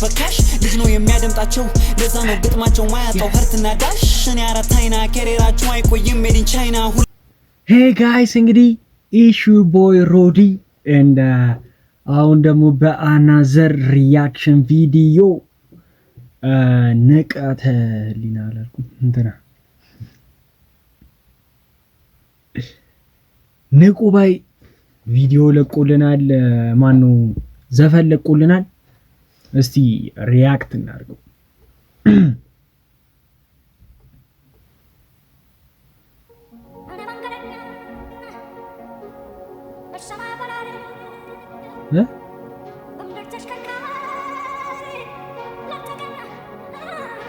በካሽ ልጅ ነው የሚያደምጣቸው ለዛ ነው ግጥማቸው ማያጣው ህርትና ዳሽ እኔ አራታይና ከሬራቸው አይቆይም ሜድ ኢን ቻይና Hey guys እንግዲህ issue boy Rody and አሁን ደግሞ በአናዘር ሪያክሽን ቪዲዮ ንቃተ ህሊና አላልኩም እንትና ንቁ ባይ ቪዲዮ ለቆልናል ማን ነው ዘፈን ለቆልናል እስቲ ሪያክት እናድርገው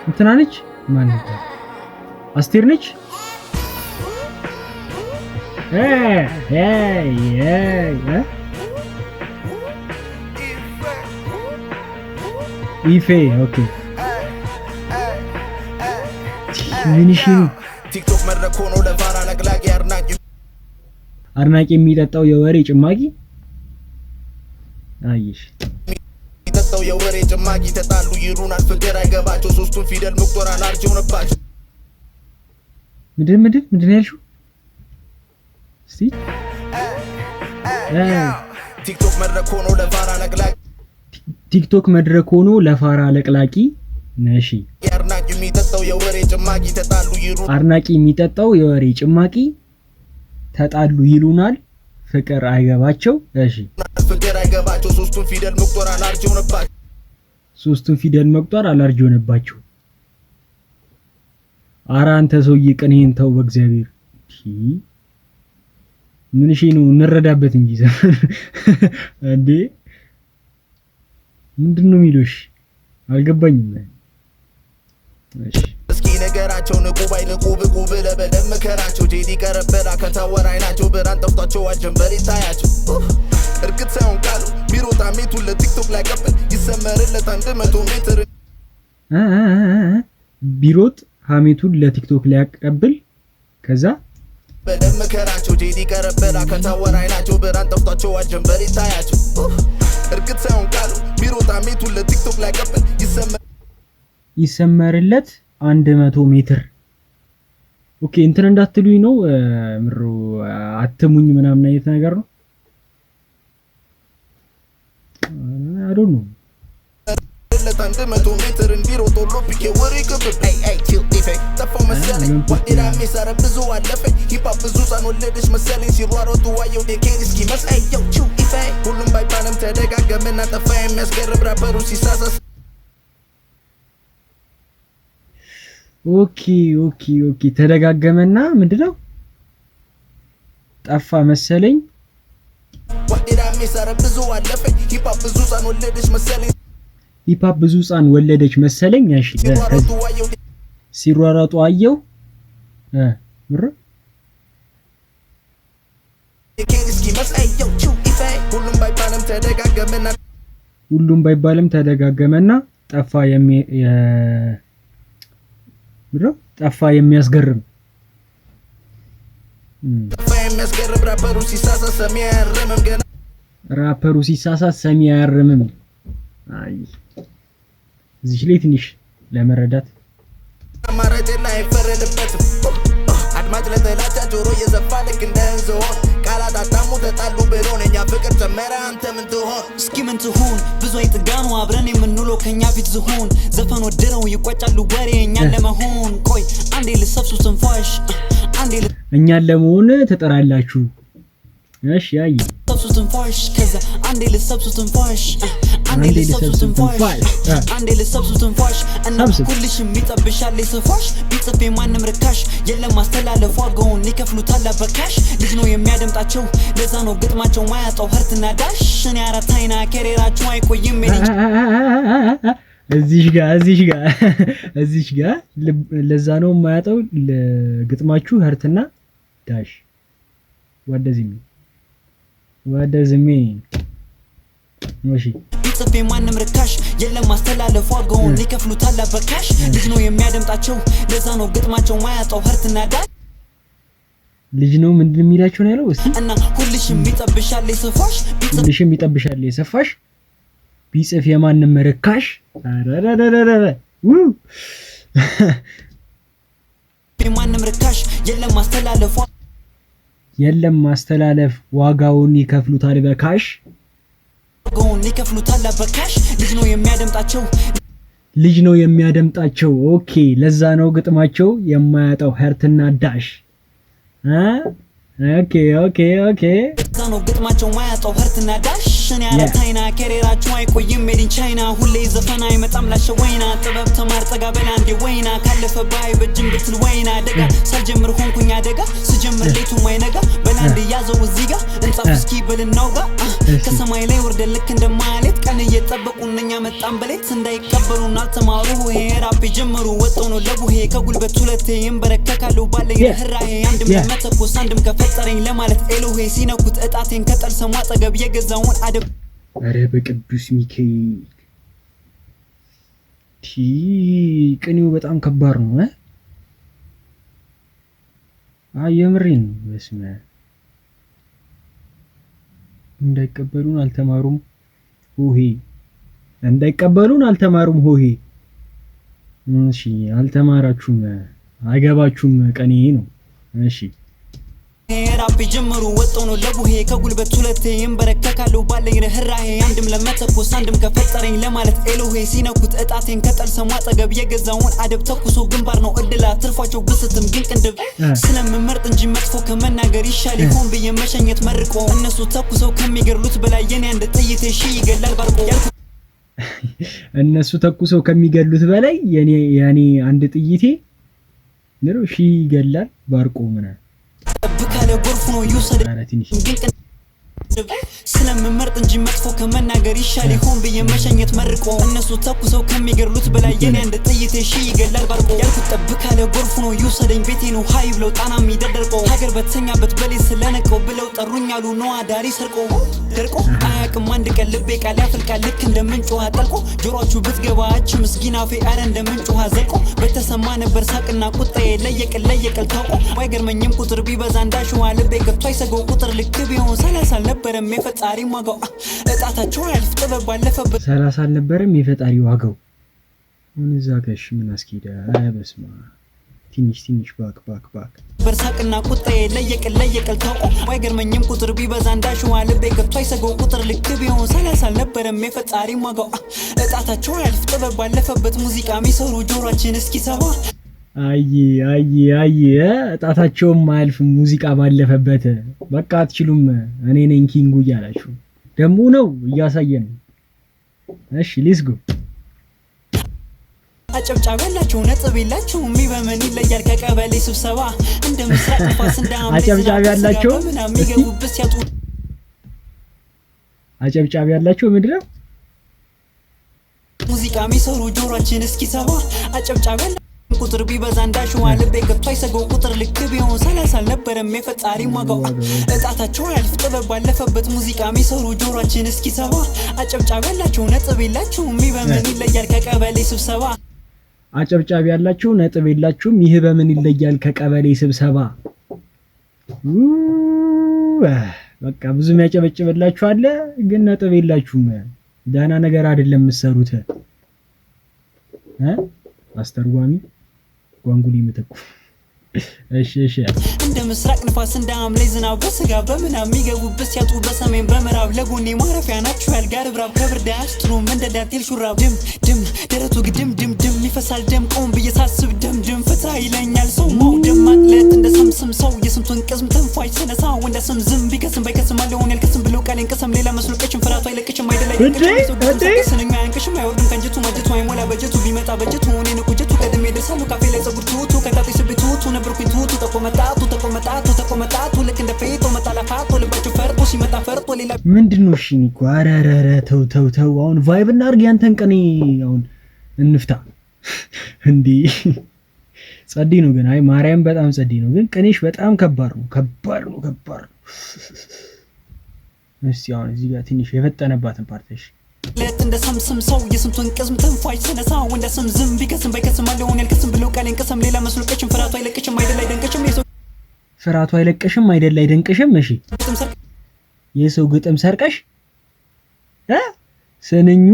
እንትና ነች ማን ነው አስቴር ነች ኢፌ ኦኬ ምንሽ ነው ቲክቶክ መድረክ ሆኖ ለፋራ ለቅላቂ አድናቂ የሚጠጣው የወሬ ጭማቂ አይሽ የሚጠጣው የወሬ ጭማቂ ተጣሉ ይሩናል ፍቅር አይገባቸው ሶስቱን ፊደል መቁጠር አላርጀው ነባቸው ምንድን ያልሽው እስቲ ቲክቶክ መድረክ ሆኖ ለፋራ ለቅላቂ ቲክቶክ መድረክ ሆኖ ለፋራ ለቅላቂ ነሺ አድናቂ የሚጠጣው የወሬ ጭማቂ ተጣሉ ይሩናል አድናቂ የሚጠጣው የወሬ ጭማቂ ተጣሉ ይሉናል ፍቅር አይገባቸው እሺ ፍቅር አይገባቸው ሶስቱን ፊደል መቁጠር አላርጀው ነባቸው ሶስቱን ፊደል መቁጠር አላርጀው ነባቸው ኧረ አንተ ሰውዬ ቅኔን ተው በእግዚአብሔር ምን እሺ ነው እንረዳበት እንጂ እንዴ ምንድነው የሚሉሽ አልገባኝም እሺ እስኪ ነገራቸው ንቁ ባይ ንቁ ብቁ ብለህ በደም መከራቸው ጄዲ ቀረበላ ከታወር አይናቸው ብራን ጠፍቷቸው አጀንበር ይታያቸው እርግጥ ሳይሆን ቃሉ ቢሮጣ ሜቱን ለቲክቶክ ላይ ቀበል ይሰመርለት 100 ሜትር ቢሮጥ ሀሜቱን ለቲክቶክ ላይ ያቀብል ከዛ በደም መከራቸው ጄዲ ቀረበላ ከታወር አይናቸው ብራን ጠፍቷቸው አጀንበር ይታያቸው እርግጥ ሳይሆን ቃሉ ቢሮጣ ሜቱን ለቲክቶክ ላይ ቀበል ይሰመርለት 100 ሜትር ኦኬ እንትን እንዳትሉኝ ነው ምሩ አትሙኝ ምናምን አይነት ነገር ነው I don't know let 100 ሜትር እንዲሮጥ ኦሎምፒክ ወሬ ከብብ አይ ቲል ኢፌክት ተፈው መሰለኝ what did I miss አረ ብዙ አለፈ ሂፕ ሆፕ ብዙ ሳን ወለደሽ መሰለኝ ሲሯሯጡ ዋየው ዴኬን እስኪ መስአይ ዮ ቹ ኢፌክት ሁሉም ባይባልም ተደጋገመና ጠፋ የሚያስገርም ራፐሩ ሲሳሳስ ኦኬ ተደጋገመና ምንድነው ጠፋ መሰለኝ ሂፕ ሆፕ ብዙ ህፃን ወለደች መሰለኝ እሺ ሲሯሯጡ አየው ምር ሁሉም ባይባልም ተደጋገመና ጠፋ ጠፋ የሚያስገርም ራፐሩ ሲሳሳት ሰሚ አያርምም አይ እዚህ ላይ ትንሽ ለመረዳት አማራጭና አይፈረድበት አድማጭ ለተላጫ ጆሮ የዘፋልክ እንደንዞ ቃላት አጣሙ ተጣሉ ብሎነኛ ፍቅር ጀመረ አንተ ምን ትሆን እስኪ ምን ትሆን ብዙ አይጥጋኑ አብረን የምንውለው ከኛ ፊት ዝሆን ዘፈን ወደረው ይቆጫሉ ወሬ እኛን ለመሆን ቆይ አንዴ ልሰብሱ ትንፋሽ አንዴ እኛን ለመሆን ተጠራላችሁ እሺ አይ ሰብሱ ትንፋሽ ከዛ አንዴ ልሰብሱ ትንፋሽ አንዴ ልሰብሱ ትንፋሽ አንዴ ልሰብሱ ትንፋሽ እና ሁልሽም ይጠብሻል ለሰፋሽ ቢጽፍ የማንም ርካሽ የለም ማስተላለፍ ዋጋውን ይከፍሉታል በካሽ ልጅ ነው የሚያደምጣቸው ለዛ ነው ግጥማቸው ማያጣው ህርትና ዳሽ እኔ አራታይና ከሬራቸው አይቆይም እዚህ ጋር ለዛ ነው ማያጣው ለግጥማችሁ ህርትና ዳሽ ወደዚህ እሺ ጽፌ ማንም ርካሽ የለም ማስተላለፍ ዋጋውን ይከፍሉታል በካሽ ልጅ ነው የሚያደምጣቸው ለዛ ነው ግጥማቸው ማያጣው ህርትና ዳሽ ልጅ ነው ምንድን የሚላቸው ነው ያለው እስቲ እና ሁልሽም ይጠብሻል የሰፋሽ ቢጽፍ የማንም ርካሽ አረረረረረ የማንም ርካሽ የለም ማስተላለፍ ዋጋውን ይከፍሉታል በካሽ ልጅ ነው የሚያደምጣቸው ኦኬ ለዛ ነው ግጥማቸው የማያጣው ሀርትና ዳሽ ኦኬ ኦኬ ኦኬ ነው ግጥማቸው ማያጣው ሀርትና ዳሽ እኔ አራታይና ከሬራቸው አይቆይም ሜድ ኢን ቻይና ሁሌ ዘፈና አይመጣም ላሸው ወይና ጥበብ ተማር ጠጋ በላ እንዴ ወይና ካለፈ ባይ በጅም ብትል ወይና ደጋ ሳልጀምር ሆንኩኝ አደጋ ስጀምር ሌቱ ማይነጋ በላንድ ያዘው እዚህ ጋር እንጻፍ እስኪ በልናው ጋር ከሰማይ ላይ ወርደ ልክ እንደማለት ቀን እየጠበቁ እነኛ መጣም በሌት እንዳይቀበሉን አልተማሩ ራፕ ጀመሩ ወጣው ነው ለቡሄ ከጉልበት ሁለቴ ይንበረከካሉ ባለኝ ህራሄ አንድም ለመተኮስ አንድም ከፈጠረኝ ለማለት ኤሎሄ ሲነኩት እጣቴን ከጠል ሰማ አጠገብ የገዛውን አደብ አረ በቅዱስ ሚካኤል ቅኔው በጣም ከባድ ነው የምሬን በስመ እንዳይቀበሉን አልተማሩም ሆሄ እሺ አልተማራችሁም አይገባችሁም ቀኔ ነው እሺ ራፕ ጀመሩ ወጣው ነው ለቡሄ ከጉልበት ሁለቴ ይንበረከካሉ ባለኝ ህራሄ አንድም ለመተኮስ አንድም ከፈጠረኝ ለማለት ኤሎሄ ሲነኩት እጣቴን ከጠል ሰማ አጠገብ የገዛውን አደብ ተኩሶ ግንባር ነው እድላ ትርፏቸው ብስትም ግን ቅንድብ ስለምመርጥ እንጂ መጥፎ ከመናገር ይሻል ይሆን ብዬ መሸኘት መርቆ እነሱ ተኩሰው ከሚገድሉት በላይ የኔ አንድ ጥይቴ ሺ ይገላል ባርቆ እነሱ ተኩሰው ከሚገድሉት በላይ የኔ አንድ ጥይቴ ነው ሺ ይገላል ባርቆ ምና በካለ ጎርፍ ነው ይውሰድ ስለምመርጥ እንጂ መጥፎ ከመናገር ይሻል ይሆን ብዬ መሸኘት መርቆ እነሱ ተኩሰው ከሚገድሉት በላይ የኔ አንድ ጥይቴ ሺ ይገላል ባርቆ ያልኩት ጠብካለ ጎርፍ ነው ይውሰደኝ ቤቴ ነው ሀይ ብለው ጣና የሚደርቆ ሀገር በተኛበት በሌ ስለነቀው ብለው ጠሩኝ አሉ ነው አዳሪ ሰርቆ ደርቆ አያቅም አንድ ቀን ልቤ ቃል ያፈልቃል ልክ እንደምንጭ ውሃ ጠልቆ ጆሮቹ ብትገባች ምስኪን አፌ አረ እንደምንጭ ውሃ ዘልቆ በተሰማ ነበር ሳቅና ቁጣዬ ለየቅል ታውቆ ባይገርመኝም ቁጥር ቢበዛ እንዳሸዋ ልቤ ገብቶ አይሰገው ቁጥር ልክ ቢሆን 30 አልነበረም የፈጣሪ ዋጋው እጣታቸው ያልፍ ጥበብ ባለፈበት 30 አልነበረም የፈጣሪ ዋጋው እዛ ጋሽ ምን አስኪዳ በስማ ትንሽ ባክ በርሳቅና ቁጣዬ ለየቅል ታውቆ ባይገርመኝም ቁጥር ቢበዛ እንዳሸዋ ልቤ ገብቶ አይሰገው ቁጥር ልክ ቢሆን 30 አልነበረም የፈጣሪ ዋጋው እጣታቸው ያልፍ ጥበብ ባለፈበት ሙዚቃ የሚሰሩ ጆሮአችን እስኪሰባ አይ እጣታቸውም ማያልፍ ሙዚቃ ባለፈበት በቃ አትችሉም እኔ ነኝ ኪንጉ እያላችሁ ደሞ ነው እያሳየን እሺ ሌትስ ጎ አጨብጫቢ ያላችሁ ነጥብ የላችሁ በምን ይለያል ከቀበሌ ስብሰባ እንደ ምስራቅ ፋስ እንዳም አጨብጫቢ ያላችሁ አጨብጫቢ ያላችሁ ምንድነው ሙዚቃ የሚሰሩ ጆሮአችን እስኪሰባ አጨብጫቢ ቁጥር ቢበዛ እንዳሸዋ ልቤ ገብቶ አይሰገው ቁጥር ልክ ቢሆን 30 አልነበረም የፈጣሪ ዋጋው እጣታቸው ያልፍ ጥበብ ባለፈበት ሙዚቃ የሚሰሩ ጆሮአችን እስኪሰባ አጨብጫቢ ያላችሁ ነጥብ የላችሁ በምን ይለያል ከቀበሌ ስብሰባ አጨብጫቢ ያላችሁ ነጥብ የላችሁም ይህ በምን ይለያል ከቀበሌ ስብሰባ በቃ ብዙ የሚያጨበጭብላችሁ አለ ግን ነጥብ የላችሁም ዳና ነገር አይደለም የምትሰሩት አስተርጓሚ ጓንጉሊ መተኩ እሺ እንደ ምስራቅ ንፋስ እንደ ሐምሌ ዝናብ በስጋ በምናም የሚገቡበት ሲያጡ በሰሜን በምዕራብ ለጎኔ ማረፊያ ናችሁ ያልጋር ብራብ ከብርዳ አስትሩም እንደ ዳንቴል ሹራብ ድም ደረቱ ግድም ይፈሳል ደም ቆም ብዬ ሳስብ ደም ፍታ ይለኛል ሰው ማውደም ማቅለጥ እንደ ሰምስም ሰው የስንቱን ቅስም ተንፋይ ስለሳ ወንደ ስም ዝም ቢከስም ባይከስም አለሆን ያልከስም ብሎ ቃሌን ቀሰም ሌላ መስሎ ቀችም ፍራቱ አይለቅችም አይደላይ ስንኛ ያንቅሽም አይወርድም ከንጀቱ ማጀቱ አይሞላ በጀቱ ቢመጣ በጀቱ እኔ ንቁጀቱ ቀደም ይደርሳሉ ካፌ ላይ ጸጉር ትውቱ ከንታጤ ስቤቱ ነበርኩኝ ትውቱ ተቆመጣቱ ልክ እንደ ፌቶ መጣላፋቶ ልባቸው ፈርጦ ሲመጣ ፈርጦ ሌላ ምንድነው እሺ ኒኮ አረረረ ተው አሁን ቫይብ እናርግ ያንተን ቀኔ አሁን እንፍታ እንዴ ጸዲ ነው ግን አይ ማርያም በጣም ጸዲ ነው ግን ቀኔሽ በጣም ከባድ ነው እስቲ አሁን እዚህ ጋር ትንሽ የፈጠነባትን ፓርቲሽ ለት እንደ ሰምስም ሰው የስንቱን ቅስም ተንፋይ ስለሳ ወንደ ስም ዝም ቢከስም ባይከስም አለሆን ያልከስም ብሎ ቃሌን ቀሰም ሌላ መስሎ ቀችም ፍራቱ አይለቅሽም አይደላይ ደንቅሽም ፍራቱ አይለቅሽም አይደላይ ደንቅሽም እሺ የሰው ግጥም ሰርቀሽ ስንኙ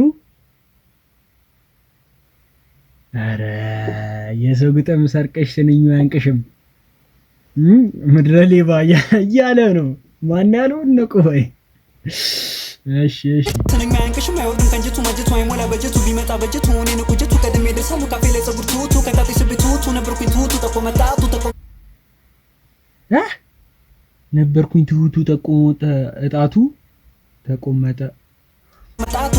አረ የሰው ግጥም ሰርቀሽ ስንኙ ያንቅሽም ምድረ ሌባ እያለ ነው። ማን ያለው ነቁ ወይ? እሺ ስንኛ ያንቅሽም አይወርድም ከንጀቱ ማጀቱ አይሞላ በጀቱ ቢመጣ በጀቱ እኔን ቁጀቱ ቀደም ይደርሳሉ ካፌ ላይ ጸጉር ትሁቱ ከታጤ ስብቱቱ ነበርኩኝ ትሁቱ ተቆመጣቱ ነበርኩኝ ትሁቱ ተቆመጠ እጣቱ ተቆመጠ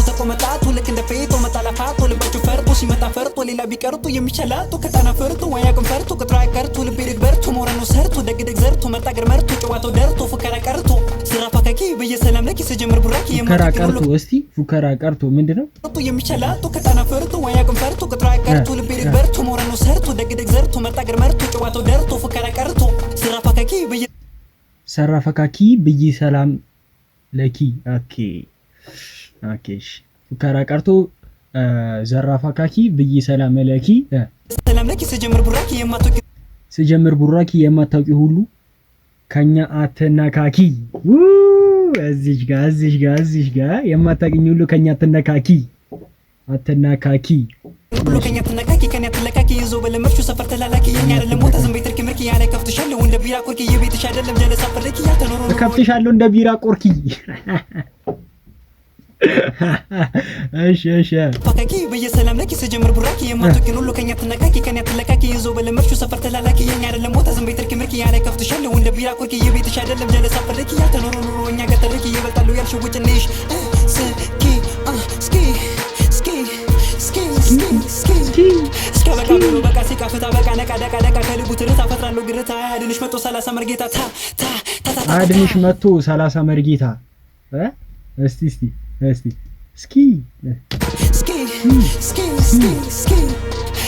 ተቆመጣቱ ልክ እንደ ፌቶ መጣላፋቶ ልባቸው ፈርጦ ሲመጣ ፈርጦ ሌላ ቢቀርጡ የሚቻላቱ ከጣና ፈርጦ ወያቅም ፈርጦ ቅጥራ ቀርቶ ልቤ ድግበርቶ ሞረኖ ሰርቶ ደግደግ ዘርቶ መጣገር መርቶ ጨዋታው ደርቶ ፉከራ ቀርቶ ስራፋ ከኪ በየሰላም ለኪ ስጀምር ቡራኪ ፉከራ ቀርቶ እስቲ ፉከራ ቀርቶ ምንድነው የሚቻላቱ ከጣና ፈርጦ ወያቅም ፈርቶ ቅጥራ ቀርቶ ልቤ ድግበርቶ ሞረኖ ሰርቶ ደግደግ ዘርቶ መጣገር መርቶ ጨዋታው ደርቶ ፉከራ ቀርቶ ስራፋ ከኪ ሰራፋ ከኪ በየሰላም ለኪ ኦኬ ፉከራ ቀርቶ ዘራፋ ካኪ ብይ ሰላም ለኪ ስጀምር ቡራኪ የማታውቂ ሁሉ ከኛ አትነካኪ። እዚሽ ጋር የማታውቂኝ ሁሉ ከኛ አትነካኪ ሁሉ ከኛ አትነካኪ ከኛ አትለካኪ ይዞ በለመርሹ ሰፈር ተላላኪ የኛ አይደለም ሞታ ዝም ቤትርኪ ምርኪ ያለ ከፍትሻለሁ እንደ ቢራ ቆርኪ የቤትሽ አይደለም ጀለሳ ፈርኪ ያተኖሮ ከፍትሻለሁ እንደ ቢራ ቆርኪ እሺ ፈካኪ በየሰላም ለኪ ስጀምር ቡራኪ የማትወቂን ሁሉ ከኛ ትነካኪ ከኛ ትለካኪ ይዞ በለመርሹ ሰፈር ተላላኪ የኛ አይደለም ሞታ ዝም ቤትርኪ ምርኪ ያለ ከፍትሻለሁ እንደ ቢራ ቆርኪ የቤትሽ አይደለም ጀለሳ ፈርኪ ያተኖሮ ኑሮ እኛ ጋር ተርኪ ይበልጣሉ ያልሽው ውጭንሽ ስኪ እስከበቃ ብሎ በቃ ሲቃፍታ በቃ ነቃ ደቃ ከልቡ ትርታ ፈጥራለሁ ግርታ አያድንሽ መቶ 30 መርጌታ አያድንሽ መቶ 30 መርጌታ እስቲ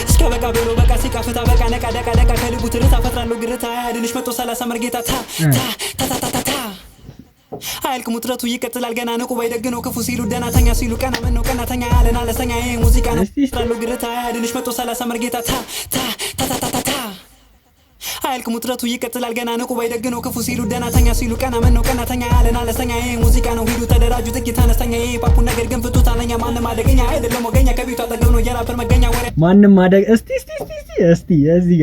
እስከበቃ ብሎ በቃ ሲቃፍታ በቃ ነቃ ደቃ ከልቡ ትርታ ፈጥራለሁ ግርታ አያድንሽ መቶ 30 መርጌታ አያልቅም ውጥረቱ ይቀጥላል ገና ንቁ ባይደግነው ክፉ ሲሉ ደናተኛ ሲሉ ቀና ምን ነው ቀናተኛ ያለን አለስተኛ ይሄ ሙዚቃ ነው ፈጥራለሁ ግርታ አያድንሽ መቶ 30 መርጌታ አያልቅም ውጥረቱ ይቀጥላል ገና ንቁ ባይደግነው ክፉ ሲሉ ደናተኛ ሲሉ ቀና ምን ነው ቀናተኛ ያለን አለስተኛ ይሄ ሙዚቃ ነው ሂዱ ተደራጁ ጥቂት አነስተኛ ይሄ ፓፑን ነገር ግን ፍቱት አለኛ ማንም አደገኛ አይደለም ወገኛ ከቤቱ አጠገብ ነው የራፐር መገኛ ወሬ ማንም አደገ እስቲ እዚህ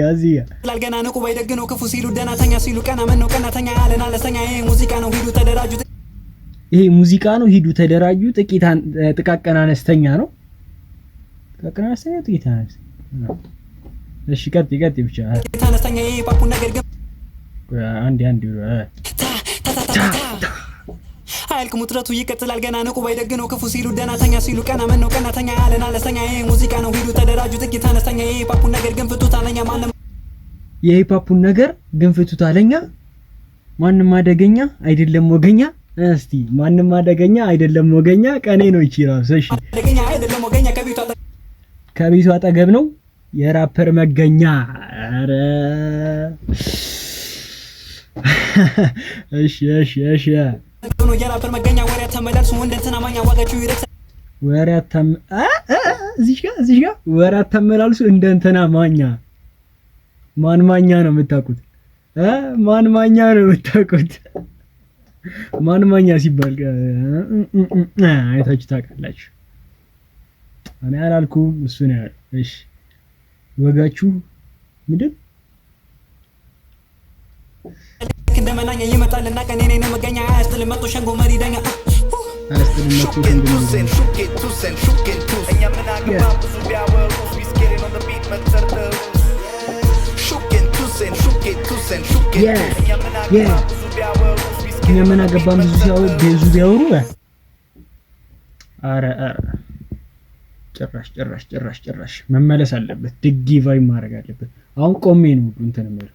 ጋር ገና ንቁ ባይደግነው ክፉ ሲሉ ደናተኛ ሲሉ ቀና ምን ነው ቀናተኛ ያለን አለስተኛ ይሄ ሙዚቃ ነው ሂዱ ተደራጁ ይሄ ሙዚቃ ነው ሂዱ ተደራጁ ጥቂት ጥቃቅን አነስተኛ ነው ጥቃቅን አነስተኛ ጥቂት አነስተኛ እሺ ቀጥይ ብቻ ታነስተኛ ይሄ ፓፑን ነገር ግን አንድ አያልቅም ውጥረቱ ይቀጥላል ገና ንቁ ባይደግነው ክፉ ሲሉ ደናተኛ ሲሉ ቀና ምን ነው ቀናተኛ ያለን አለስተኛ ይሄ ሙዚቃ ነው ሂዱ ተደራጁ ጥቂት አነስተኛ ይሄ ፓፑን ነገር ግን ፍቱት አለኛ ማንም የሂፓፑን ነገር ግን ፍቱት አለኛ ማንም አደገኛ አይደለም ወገኛ እስቲ ማንም አደገኛ አይደለም ወገኛ ቀኔ ነው እቺ ራስ እሺ አደገኛ አይደለም ወገኛ ከቤቱ አጠገብ ነው የራፐር መገኛ አረ እሺ ነው የራፐር መገኛ ወሬ ተመላልሱ እንደንተና ማኛ ዋጋችሁ ይረክስ ወሬ እዚህ ጋር ወሬ ተመላልሱ እንደንተና ማኛ ማን ማኛ ነው የምታውቁት ማን ማኛ ነው የምታውቁት ማን ማኛ ሲባል አይታችሁ ታውቃላችሁ እኔ አላልኩም እሱ ነው ያለው እሺ ወጋችሁ ምንድን እንደመናኛ ይመጣልና ቀኔ ነኝ መገኛ አያስጥልም መጥቶ ሸንጎ መሪ ዳኛ እኛ ምን አገባን ብዙ ቢያወሩ አረ ጭራሽ መመለስ አለበት ድጊ ቫይ ማድረግ አለበት አሁን ቆሜ ነው እንትን ማለት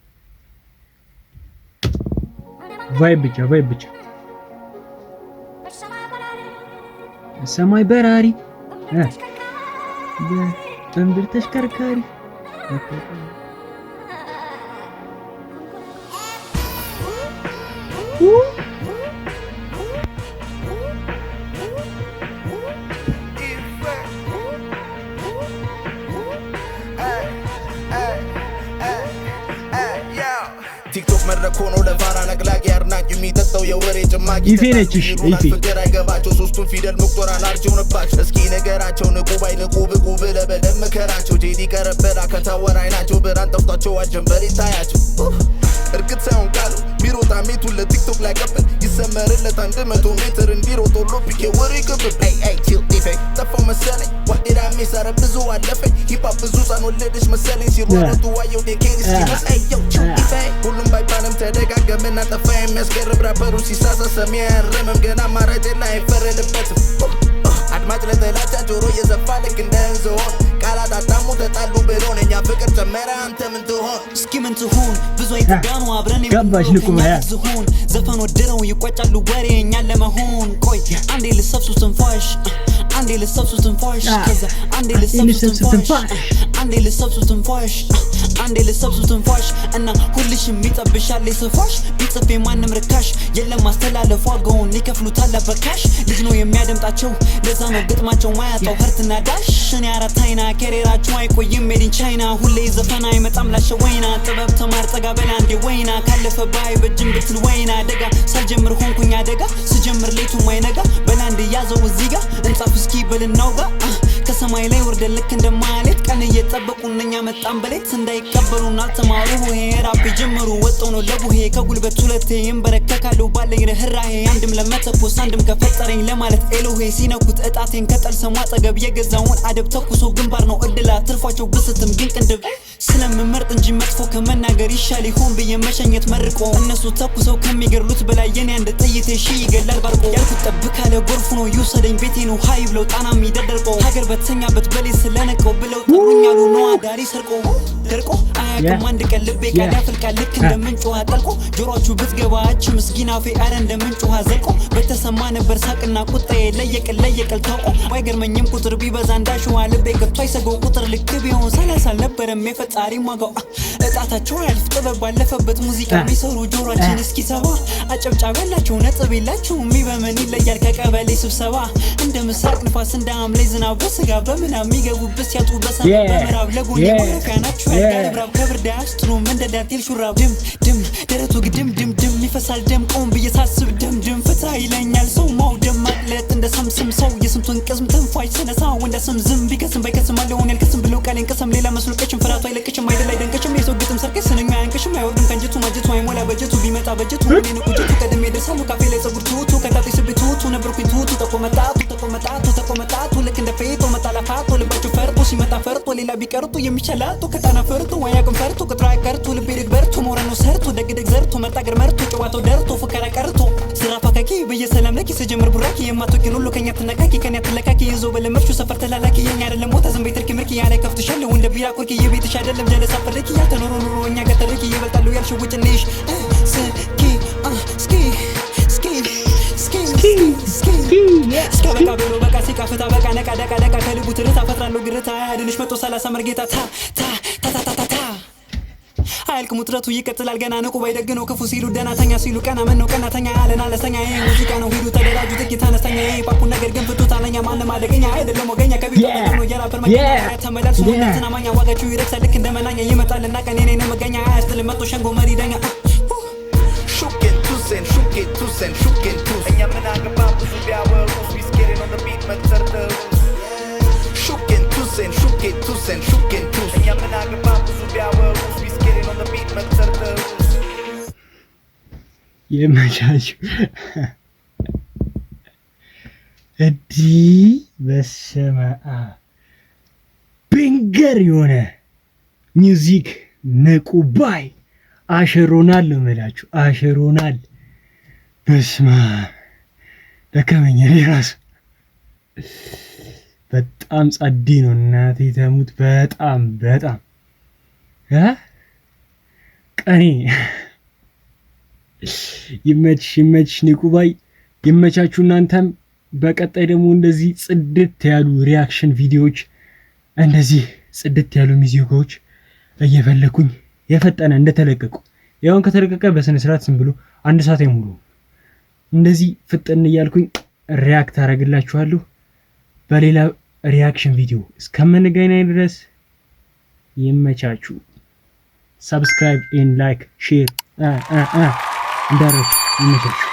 ቫይ ብቻ ሰማይ በራሪ በእምድር ተሽከርካሪ ቲክቶክ መድረክ ሆኖ ለፋራ ነቅላቂ አድናቂ የሚጠጣው የወሬ ጭማቂ ይፌነችሽ ፍቅር አይገባቸው ሶስቱን ፊደል መቁጠር አላርጀውንባቸው እስኪ ነገራቸው ንቁ ባይ ንቁ ብቁ ብለህ በደንብ ምከራቸው ጄዲ ቀረበላ ከታወር አይናቸው ብርሃን ጠፍቷቸው አጀንበር ይታያቸው እርግጥ ሳይሆን ቃሉ ሚሮጣ ሜቱን ለቲክቶክ ላይ ቀብል ይሰመርለት 100 ሜትር እንዲሮጥ ኦሎምፒክ የወሬ ቅብብ ቺል ኢፌክት ጠፋው መሰለኝ ዋዴዳ ሜሳረ ብዙ አለፈኝ ሂፓፕ ብዙ ጻን ወለደች መሰለኝ ሲሮጡ ዋየው ዴኬሪ ስኪመስ ቺል ኢፌክት ሁሉም ባይባልም ተደጋገመና ጠፋ የሚያስገርብ ራፐሩ ሲሳሳ ሰሚ አያረምም ገና አማራጭ ላይ አይፈረድበትም አድማጭ ለተላቻ ጆሮ የዘፋ ልክ እንደ እንዝሆን ቃላት አታሙ ተጣሉ ብሎን እኛ ፍቅር ጨመረ አንተ ምን ትሆን እስኪ ምን ትሆን ብዙ አይተጋኑ አብረን ገባሽ ንቁማያ ዝሆን ዘፈን ወድረው ይቆጫሉ ወሬ እኛን ለመሆን ቆይ አንዴ ልሰብሱ ትንፋሽ አንዴ ልሰብሱ ትንፋሽ ከዛ አንዴ ልሰብሱ ትንፋሽ አንዴ ልሰብሱ ትንፋሽ አንዴ ልሰብሱ ትንፋሽ እና ሁልሽም ይጠብሻል ይስፋሽ ቢጽፍ ማንም ርካሽ የለም ማስተላለፍ ዋጋውን ይከፍሉታል በካሽ ልጅ ነው የሚያደምጣቸው ለዛ ነው ግጥማቸው ማያጣው ህርትና ዳሽ እኔ አራት አይና ከሬራቸው አይቆይም ሜድ ኢን ቻይና ሁሌ ዘፈን አይመጣም ላሸ ወይና ጥበብ ተማር ጠጋ በላ እንዴ ወይና ካለፈ ባይ በጅም ብትል ወይና አደጋ ሳልጀምር ሆንኩኝ አደጋ ስጀምር ሌቱ ማይነጋ በላንድ ያዘው እዚህ ጋር እንጻፍ እስኪ በልናውጋ ከሰማይ ላይ ወርደ ልክ እንደማለት ቀን እየጠበቁ እነኛ መጣን በሌት እንዳይቀበሉን አልተማሩ ሆሄ ራፕ ጀምሩ ወጣው ነው ለቡሄ ከጉልበት ሁለቴ ይንበረከካሉ ባለኝ ርህራሄ አንድም ለመተኮስ አንድም ከፈጠረኝ ለማለት ኤሎሄ ሲነኩት እጣቴን ከጠል ሰማ አጠገብ የገዛውን አደብ ተኩሶ ግንባር ነው እድላ ትርፏቸው ብስትም ግን ቅንድብ ስለምመርጥ እንጂ መጥፎ ከመናገር ይሻል ይሆን ብዬ መሸኘት መርቆ እነሱ ተኩሰው ከሚገርሉት በላይ የኔ አንድ ጥይቴ ሺ ይገላል ባርቆ ያልኩት ጠብቅ ካለ ጎርፉ ነው ይውሰደኝ ቤቴ ነው ሀይ ብለው ጣና ሚደደርቆ ሀገር በተኛበት በሌት ስለነቀው ብለው ጠሩኛሉ ነው አዳሪ ሰርቆ ደርቆ አያውቅም አንድ ቀን ልቤ ቃል ያፈልቃል ልክ እንደምንጭ ውሃ ጠልቆ ጆሮቹ ብትገባ አች ምስኪን አፌ አረ እንደምንጭ ውሃ ዘልቆ በተሰማ ነበር ሳቅና ቁጣዬ ለየቅል ታውቆ አይገርመኝም ቁጥር ቢበዛ እንዳሸዋ ልቤ ከቶ አይሰገው ቁጥር ልክ ቢሆን 30 አልነበረም የፈጣሪ ማጋው እጣታቸው ያልፍ ጥበብ ባለፈበት ሙዚቃ ቢሰሩ ጆሮአችን እስኪሰባ አጨብጫበላቸው ነጥብ የላቸው የሚበመን ይለያል ከቀበሌ ስብሰባ እንደ ምስራቅ ንፋስ እንደ ሐምሌ ዝናብ በስጋ በምናብ የሚገቡበት ያጡ በሰማይ በምዕራብ ለጎኔ ማረፊያ ናቸው ያልጋብራብ ከብርድ አያስጥሉም እንደ ዳንቴል ሹራብ ድም ድም ደረቱ ግድም ድም ድም ይፈሳል ደም ቆም ብዬ ሳስብ ደም ድም ፍታ ይለኛል ሰው ማውደም ማቅለጥ እንደ ሰምስም ሰው የስንቱን ቅስም ትንፋሽ ስነሳው እንደ ስም ዝም ቢከስም ባይከስም አለውን ያልከስም ብሎ ቃሌን ቅስም ሌላ መስሎ ቀችም ፍራቱ አይለቅችም አይደል አይደንቅችም የሰው ግጥም ሰርቀሽ ስንኛ አያንቅሽም አይወርድም ከንጀቱ ማጀቱ አይሞላ በጀቱ ቢመጣ በጀቱ እኔን ቁጭቱ ቀደም ይደርሳሉ ካፌ ላይ ጸጉር ትውቱ ከታጤ ስቤት ትውቱ ነበርኩኝ ትውቱ ተቆመጣቱ ልክ እንደ ፌቶ መጣላፋቱ ልባቸው ፈርቶ ሲመጣ ፈርቶ ሌላ ቢቀርጡ የሚቻላቱ ከጣና ፈርቶ ወያቅም ፈርቶ ቅጥራ ቀርቶ ልቤ ድግበርቶ ሞረኖ ሰርቶ ደግደግ ዘርቶ መጣገር መርቶ ጨዋታው ደርቶ ፉከራ ቀርቶ ስራፋካኪ በየሰላም ለኪ ስጀምር ቡራኪ የማትወኪን ሁሉ ከኛ ትነካኪ ከኛ ትለካኪ የዞ በለመርሹ ሰፈር ተላላኪ የኛ አይደለም ሞታ ዝም ቤትርኪ ምርኪ ያላይ ከፍትሻለሁ እንደ ቢራ ኮርኪ የቤትሽ አይደለም ጀለሳ ፈርኪ ያልተኖሮ ኑሮ እኛ ገተርኪ ይበልጣሉ ያልሽው ውጭንሽ ስኪ እስከበቃ ብሎ በቃ ሲቃፍታ በቃ ነቃ ደቃ ከልቡ ትርታ ፈጥራለሁ ግርታ አያድንሽ 130 መርጌታ ታ አያልቅም ውጥረቱ ይቀጥላል ገና ንቁ ባይደግነው ክፉ ሲሉ ደናተኛ ሲሉ ቀና ምን ነው ቀናተኛ አለን አለስተኛ ይሄ ሙዚቃ ነው ሂዱ ተደራጁ ጥቂት አነስተኛ ይሄ ፓፑን ነገር ግን ፍቱት አለኛ ማንም አደገኛ አይደለም ወገኛ ከቢቱ ነው የራፐር መገኛ ተመላልሱ ወንደትና ማኛ ዋጋችሁ ይረክሳል ልክ እንደመናኛ ይመጣልና ቀኔ ነኝ መገኛ አያስጥልም መጥቶ ሸንጎ መሪ ደኛ ሹኬን ቱሴን እኛ ምን አገባ ብዙ ቢያወሩ ቢስኬሪን on the beat መተርተሩ ሹኬን ቱሴን እኛ ምን አገባ ብዙ ቢያወሩ ቢስኬሪን on the beat መተርተሩ የመቻችሁ እዲ በስመ አብ ቢንገር የሆነ ሚውዚክ ንቁ ባይ አሸሮናል ነው የምላችሁ አሸሮናል በስመ አብ ደከመኝ ራሱ በጣም ጸዲ ነው እናቴ ተሙት በጣም ቀኔ ይመችሽ ንቁባይ ይመቻችሁ እናንተም በቀጣይ ደግሞ እንደዚህ ጽድት ያሉ ሪአክሽን ቪዲዮዎች እንደዚህ ጽድት ያሉ ሙዚቃዎች እየፈለኩኝ የፈጠነ እንደተለቀቁ ያውን ከተለቀቀ በስነ ስርዓት ዝም ብሎ 1 ሰዓት ሙሉ እንደዚህ ፍጥን እያልኩኝ ሪአክት አደርግላችኋለሁ በሌላ ሪአክሽን ቪዲዮ እስከምንገናኝ ድረስ ይመቻችሁ። ሰብስክራይብ ኤንድ ላይክ ሼር እንዳረሽ ይመቻችሁ።